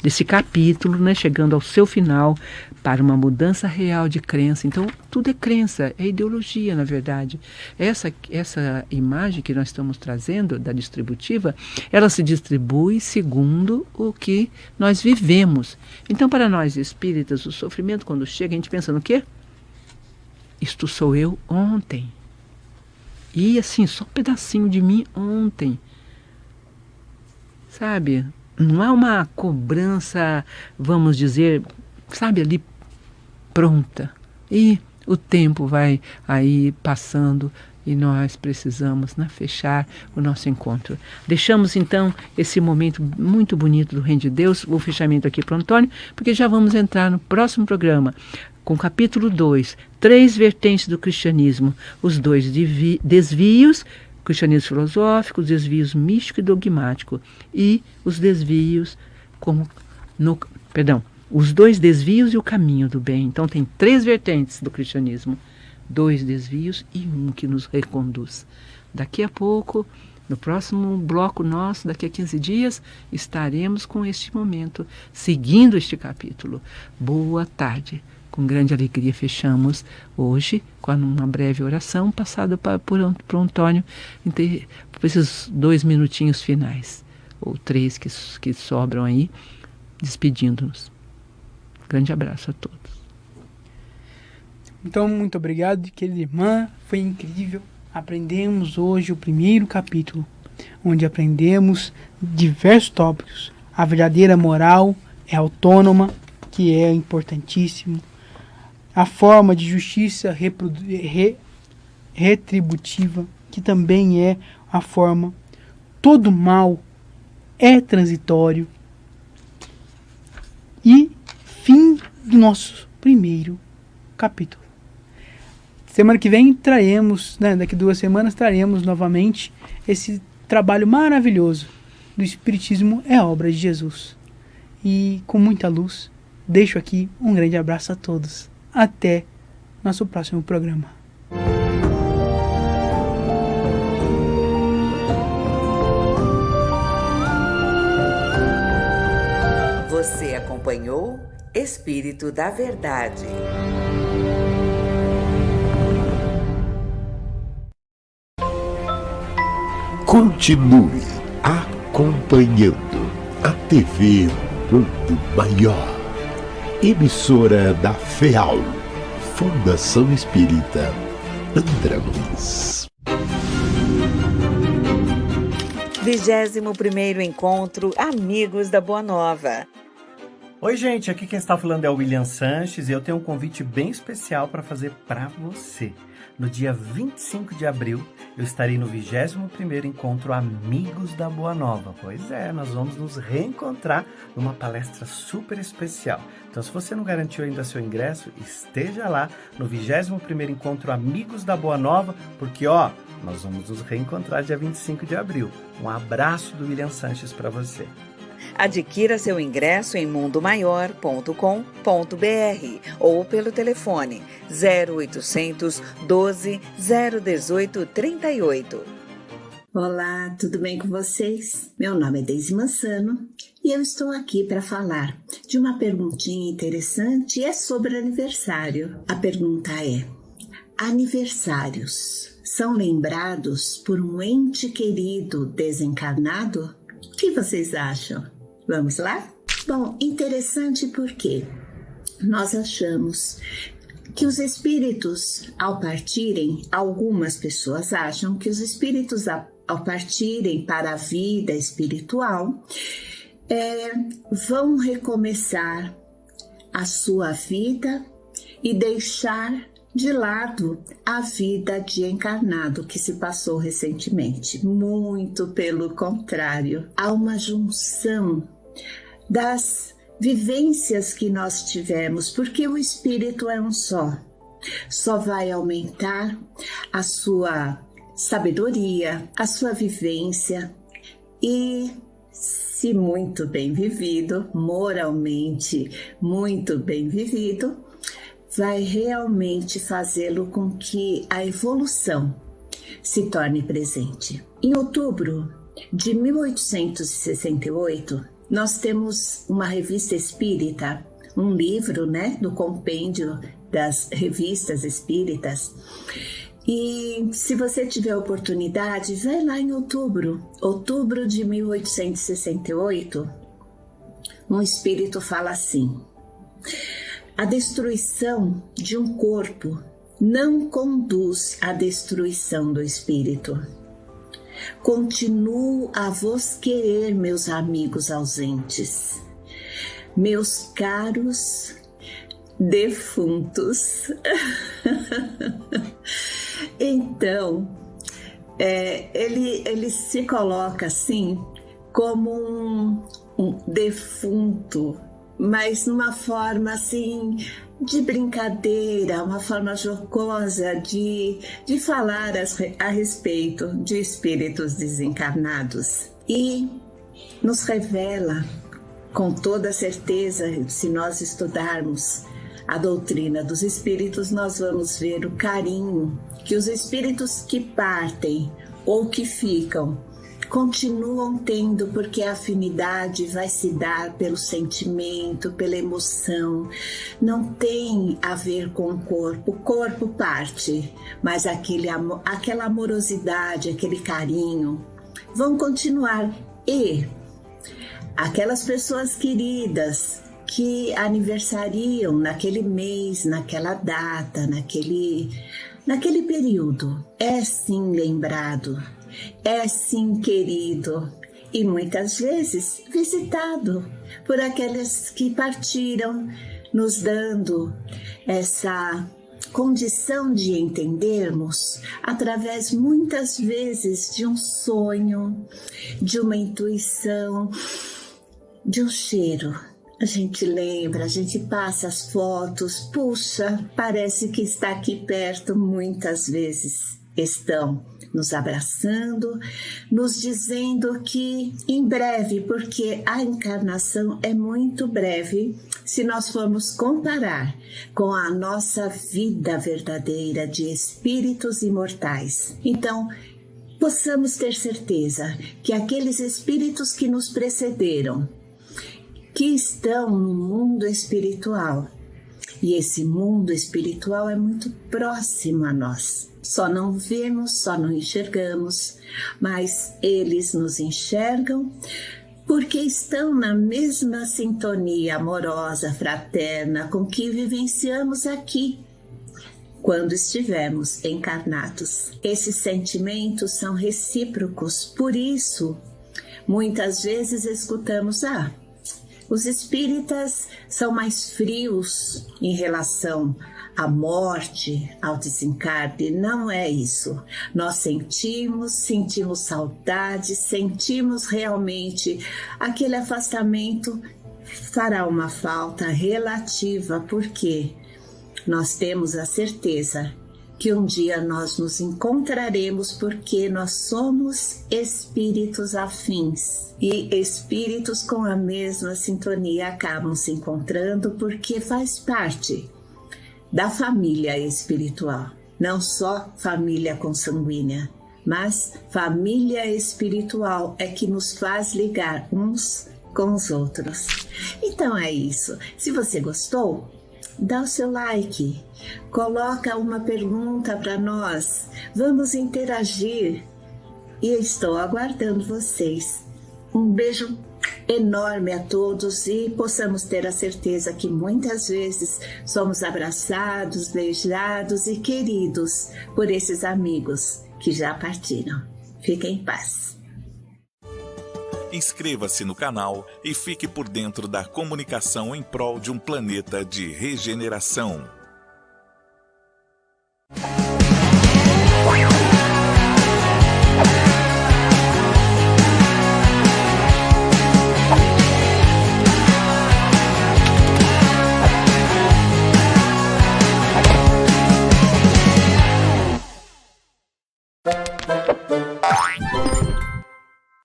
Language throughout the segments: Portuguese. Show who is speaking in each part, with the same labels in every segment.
Speaker 1: desse capítulo, né, chegando ao seu final, para uma mudança real de crença. Então, tudo é crença, é ideologia, na verdade. Essa imagem que nós estamos trazendo, da distributiva, ela se distribui segundo o que nós vivemos. Então, para nós espíritas, o sofrimento, quando chega, a gente pensa no quê? Isto sou eu ontem. E assim, só um pedacinho de mim ontem. Sabe? Não é uma cobrança, vamos dizer, sabe, ali pronta. E o tempo vai aí passando e nós precisamos, né, fechar o nosso encontro. Deixamos então esse momento muito bonito do Reino de Deus, o fechamento aqui para o Antônio, porque já vamos entrar no próximo programa com capítulo 2, 3 vertentes do cristianismo, os 2 desvios, cristianismo filosófico, os desvios místico e dogmático, e os desvios os 2 desvios e o caminho do bem. Então tem 3 vertentes do cristianismo, 2 desvios e um que nos reconduz. Daqui a pouco, no próximo bloco nosso, daqui a 15 dias, estaremos com este momento, seguindo este capítulo. Boa tarde. Com grande alegria fechamos hoje com uma breve oração passada por Antônio, por esses 2 minutinhos finais, ou 3 que sobram aí, despedindo-nos. Grande abraço a todos.
Speaker 2: Então, muito obrigado, querida irmã, foi incrível. Aprendemos hoje o primeiro capítulo, onde aprendemos diversos tópicos. A verdadeira moral é autônoma, que é importantíssimo. A forma de justiça retributiva, que também é a forma. Todo mal é transitório. E fim do nosso primeiro capítulo. Semana que vem traremos, daqui 2 semanas, traremos novamente esse trabalho maravilhoso do Espiritismo é obra de Jesus. E com muita luz, deixo aqui um grande abraço a todos. Até nosso próximo programa.
Speaker 3: Você acompanhou Espírito da Verdade.
Speaker 4: Continue acompanhando a TV Mundo Maior, emissora da FEAL, Fundação Espírita André Luiz.
Speaker 3: 21º Encontro Amigos da Boa Nova.
Speaker 5: Oi, gente, aqui quem está falando é o William Sanches e eu tenho um convite bem especial para fazer para você. No dia 25 de abril, eu estarei no 21º Encontro Amigos da Boa Nova. Pois é, nós vamos nos reencontrar numa palestra super especial. Então, se você não garantiu ainda seu ingresso, esteja lá no 21º Encontro Amigos da Boa Nova, porque, nós vamos nos reencontrar dia 25 de abril. Um abraço do William Sanches para você.
Speaker 3: Adquira seu ingresso em mundomaior.com.br ou pelo telefone 0800 12 018 38.
Speaker 6: Olá, tudo bem com vocês? Meu nome é Deise Mansano e eu estou aqui para falar de uma perguntinha interessante e é sobre aniversário. A pergunta é: aniversários são lembrados por um ente querido desencarnado? O que vocês acham? Vamos lá? Bom, interessante porque nós achamos que os espíritos, ao partirem, algumas pessoas acham que os espíritos, ao partirem para a vida espiritual, vão recomeçar a sua vida e deixar de lado a vida de encarnado que se passou recentemente. Muito pelo contrário, há uma junção das vivências que nós tivemos, porque o espírito é um só. Só vai aumentar a sua sabedoria, a sua vivência e, se muito bem vivido, moralmente muito bem vivido, vai realmente fazê-lo com que a evolução se torne presente. Em outubro de 1868, nós temos uma revista espírita, um livro, né, do compêndio das revistas espíritas. E se você tiver oportunidade, vai lá em outubro de 1868, um espírito fala assim: a destruição de um corpo não conduz à destruição do espírito. Continuo a vos querer, meus amigos ausentes, meus caros defuntos. Então, ele se coloca assim como um defunto, mas numa forma assim de brincadeira, uma forma jocosa de falar a respeito de espíritos desencarnados. E nos revela com toda certeza, se nós estudarmos a doutrina dos espíritos, nós vamos ver o carinho que os espíritos que partem ou que ficam continuam tendo, porque a afinidade vai se dar pelo sentimento, pela emoção, não tem a ver com o corpo. O corpo parte, mas aquela amorosidade, aquele carinho vão continuar. E aquelas pessoas queridas que aniversariam naquele mês, naquela data, naquele período, é sim lembrado, é sim querido e muitas vezes visitado por aqueles que partiram, nos dando essa condição de entendermos através muitas vezes de um sonho, de uma intuição, de um cheiro. A gente lembra, a gente passa as fotos, puxa, parece que está aqui perto. Muitas vezes estão nos abraçando, nos dizendo que em breve, porque a encarnação é muito breve, se nós formos comparar com a nossa vida verdadeira de espíritos imortais. Então, possamos ter certeza que aqueles espíritos que nos precederam, que estão no mundo espiritual, e esse mundo espiritual é muito próximo a nós. Só não vemos, só não enxergamos, mas eles nos enxergam porque estão na mesma sintonia amorosa, fraterna com que vivenciamos aqui, quando estivermos encarnados. Esses sentimentos são recíprocos, por isso, muitas vezes escutamos: os espíritas são mais frios em relação à morte, ao desencarne. Não é isso. Nós sentimos saudade, sentimos realmente aquele afastamento. Fará uma falta relativa, porque nós temos a certeza que um dia nós nos encontraremos, porque nós somos espíritos afins e espíritos com a mesma sintonia acabam se encontrando, porque faz parte da família espiritual, não só família consanguínea, mas família espiritual é que nos faz ligar uns com os outros. Então é isso. Se você gostou, dá o seu like, coloca uma pergunta para nós, vamos interagir e estou aguardando vocês. Um beijo enorme a todos e possamos ter a certeza que muitas vezes somos abraçados, beijados e queridos por esses amigos que já partiram. Fiquem em paz.
Speaker 7: Inscreva-se no canal e fique por dentro da comunicação em prol de um planeta de regeneração.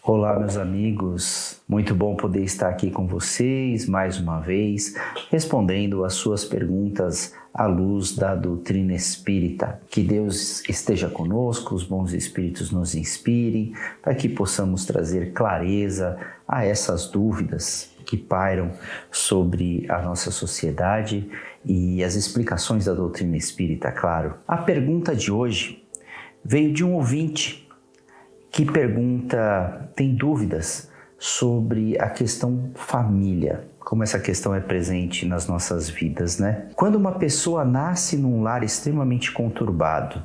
Speaker 8: Olá, meus amigos, muito bom poder estar aqui com vocês mais uma vez, respondendo as suas perguntas à luz da doutrina espírita. Que Deus esteja conosco, os bons espíritos nos inspirem, para que possamos trazer clareza a essas dúvidas que pairam sobre a nossa sociedade e as explicações da doutrina espírita, claro. A pergunta de hoje veio de um ouvinte que tem dúvidas sobre a questão família, como essa questão é presente nas nossas vidas, né? Quando uma pessoa nasce num lar extremamente conturbado,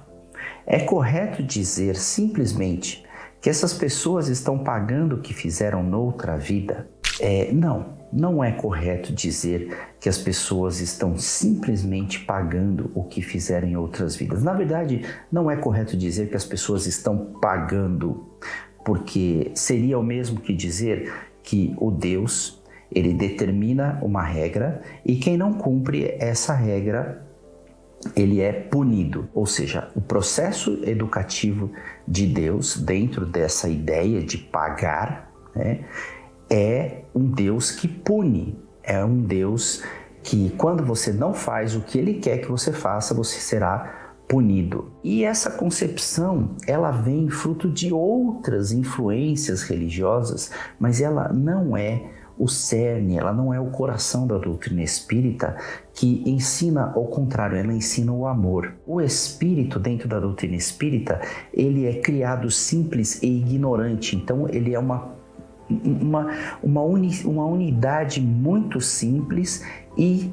Speaker 8: é correto dizer simplesmente que essas pessoas estão pagando o que fizeram noutra vida? Não é correto dizer que as pessoas estão simplesmente pagando o que fizeram em outras vidas. Na verdade, não é correto dizer que as pessoas estão pagando, porque seria o mesmo que dizer que o Deus, ele determina uma regra e quem não cumpre essa regra, ele é punido. Ou seja, o processo educativo de Deus, dentro dessa ideia de pagar, né, é um Deus que pune, é um Deus que quando você não faz o que Ele quer que você faça, você será punido. E essa concepção, ela vem fruto de outras influências religiosas, mas ela não é o cerne, ela não é o coração da doutrina espírita, que ensina ao contrário, ela ensina o amor. O espírito dentro da doutrina espírita, ele é criado simples e ignorante, então ele é uma unidade muito simples e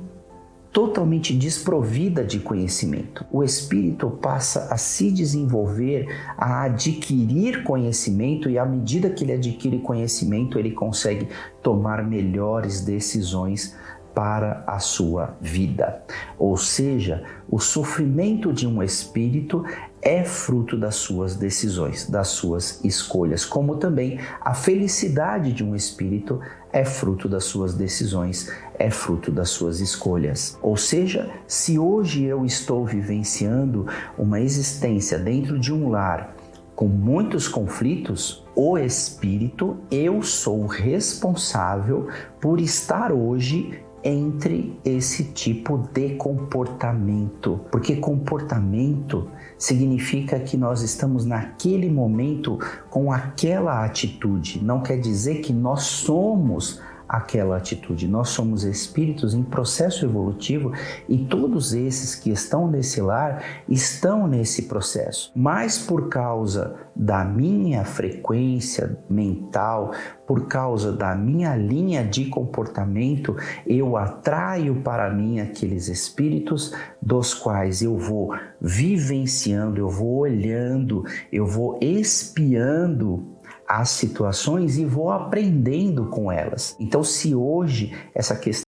Speaker 8: totalmente desprovida de conhecimento. O espírito passa a se desenvolver, a adquirir conhecimento e à medida que ele adquire conhecimento, ele consegue tomar melhores decisões para a sua vida. Ou seja, o sofrimento de um espírito é fruto das suas decisões, das suas escolhas, como também a felicidade de um espírito é fruto das suas decisões, é fruto das suas escolhas. Ou seja, se hoje eu estou vivenciando uma existência dentro de um lar com muitos conflitos, o espírito, eu sou responsável por estar hoje entre esse tipo de comportamento, porque comportamento significa que nós estamos naquele momento com aquela atitude, não quer dizer que nós somos aquela atitude, nós somos espíritos em processo evolutivo e todos esses que estão nesse lar estão nesse processo, mas por causa da minha frequência mental, por causa da minha linha de comportamento, eu atraio para mim aqueles espíritos dos quais eu vou vivenciando, eu vou olhando, eu vou espiando as situações e vou aprendendo com elas. Então, se hoje essa questão